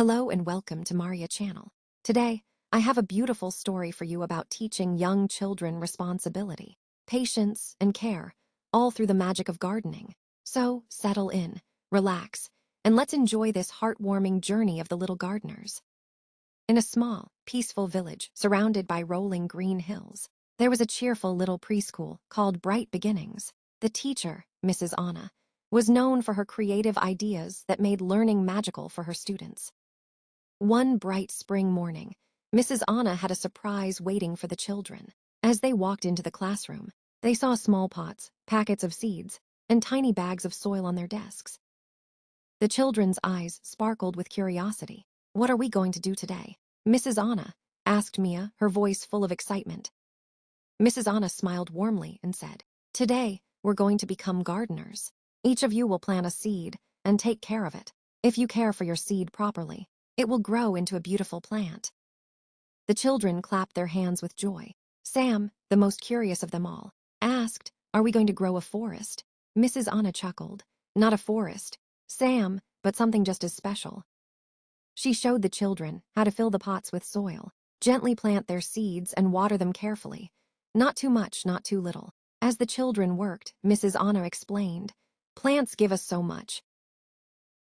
Hello and welcome to Maria channel. Today, I have a beautiful story for you about teaching young children responsibility, patience, and care, all through the magic of gardening. So, settle in, relax, and let's enjoy this heartwarming journey of the little gardeners. In a small, peaceful village surrounded by rolling green hills, there was a cheerful little preschool called Bright Beginnings. The teacher, Mrs. Anna, was known for her creative ideas that made learning magical for her students. One bright spring morning, Mrs. Anna had a surprise waiting for the children. As they walked into the classroom, they saw small pots, packets of seeds, and tiny bags of soil on their desks. The children's eyes sparkled with curiosity. "What are we going to do today, Mrs. Anna?" asked Mia, her voice full of excitement. Mrs. Anna smiled warmly and said, "Today, we're going to become gardeners. Each of you will plant a seed and take care of it. If you care for your seed properly, it will grow into a beautiful plant." The children clapped their hands with joy. Sam, the most curious of them all, asked, "Are we going to grow a forest?" Mrs. Anna chuckled. "Not a forest, Sam, but something just as special." She showed the children how to fill the pots with soil, gently plant their seeds, and water them carefully. Not too much, not too little. As the children worked, Mrs. Anna explained, "Plants give us so much.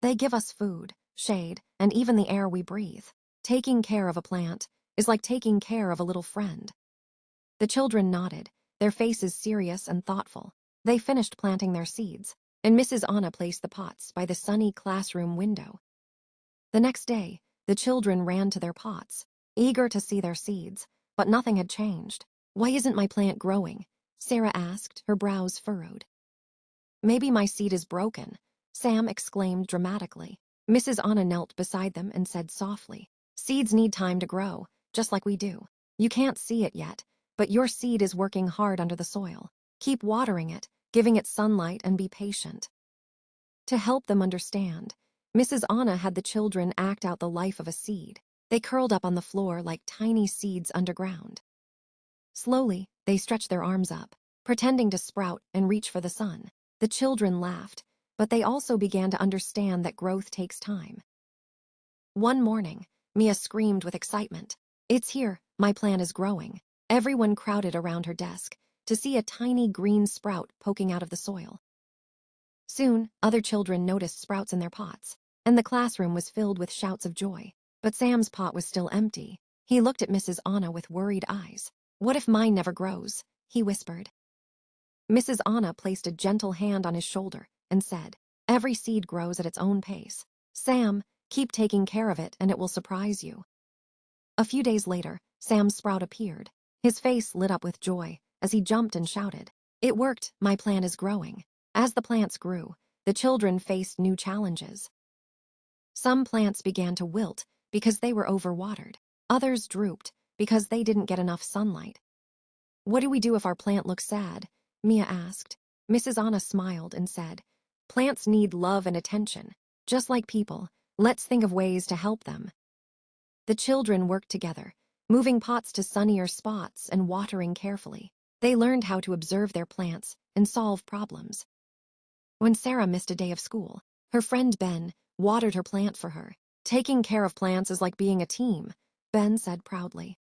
They give us food, shade, and even the air we breathe. Taking care of a plant is like taking care of a little friend." The children nodded, their faces serious and thoughtful. They finished planting their seeds, and Mrs. Anna placed the pots by the sunny classroom window. The next day, the children ran to their pots, eager to see their seeds, but nothing had changed. "Why isn't my plant growing?" Sarah asked, her brows furrowed. "Maybe my seed is broken," Sam exclaimed dramatically. Mrs. Anna knelt beside them and said softly, "Seeds need time to grow, just like we do. You can't see it yet, but your seed is working hard under the soil. Keep watering it, giving it sunlight, and be patient." To help them understand, Mrs. Anna had the children act out the life of a seed. They curled up on the floor like tiny seeds underground. Slowly, they stretched their arms up, pretending to sprout and reach for the sun. The children laughed, but they also began to understand that growth takes time. One morning, Mia screamed with excitement, "It's here, my plant is growing." Everyone crowded around her desk to see a tiny green sprout poking out of the soil. Soon, other children noticed sprouts in their pots, and the classroom was filled with shouts of joy. But Sam's pot was still empty. He looked at Mrs. Anna with worried eyes. "What if mine never grows?" he whispered. Mrs. Anna placed a gentle hand on his shoulder and said, "Every seed grows at its own pace. Sam, keep taking care of it and it will surprise you." A few days later, Sam's sprout appeared. His face lit up with joy as he jumped and shouted, "It worked, my plant is growing." As the plants grew, the children faced new challenges. Some plants began to wilt because they were overwatered. Others drooped because they didn't get enough sunlight. "What do we do if our plant looks sad?" Mia asked. Mrs. Anna smiled and said, "Plants need love and attention, just like people. Let's think of ways to help them." The children worked together, moving pots to sunnier spots and watering carefully. They learned how to observe their plants and solve problems. When Sarah missed a day of school, her friend Ben watered her plant for her. "Taking care of plants is like being a team," Ben said proudly.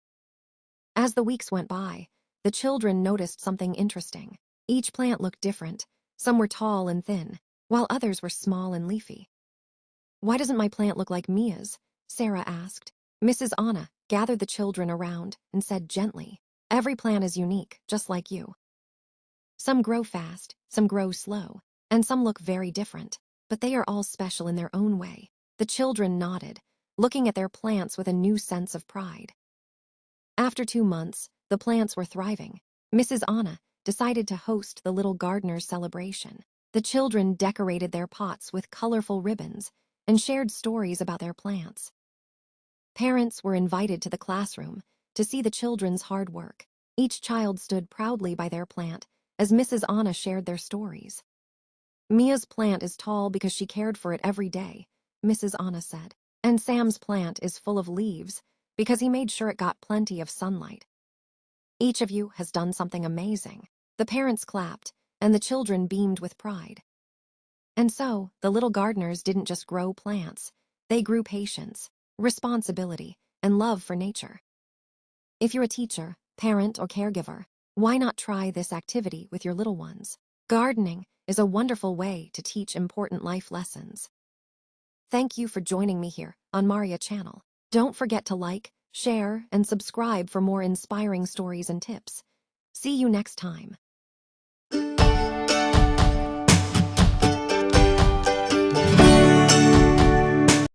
As the weeks went by, the children noticed something interesting. Each plant looked different. Some were tall and thin, while others were small and leafy. "Why doesn't my plant look like Mia's?" Sarah asked. Mrs. Anna gathered the children around and said gently, "Every plant is unique, just like you. Some grow fast, some grow slow, and some look very different, but they are all special in their own way." The children nodded, looking at their plants with a new sense of pride. After 2 months, the plants were thriving. Mrs. Anna decided to host the little gardener's celebration. The children decorated their pots with colorful ribbons and shared stories about their plants. Parents were invited to the classroom to see the children's hard work. Each child stood proudly by their plant as Mrs. Anna shared their stories. "Mia's plant is tall because she cared for it every day," Mrs. Anna said. "And Sam's plant is full of leaves because he made sure it got plenty of sunlight. Each of you has done something amazing." The parents clapped, and the children beamed with pride. And so, the little gardeners didn't just grow plants, they grew patience, responsibility, and love for nature. If you're a teacher, parent, or caregiver, why not try this activity with your little ones? Gardening is a wonderful way to teach important life lessons. Thank you for joining me here on Maria Channel. Don't forget to like, share, and subscribe for more inspiring stories and tips. See you next time.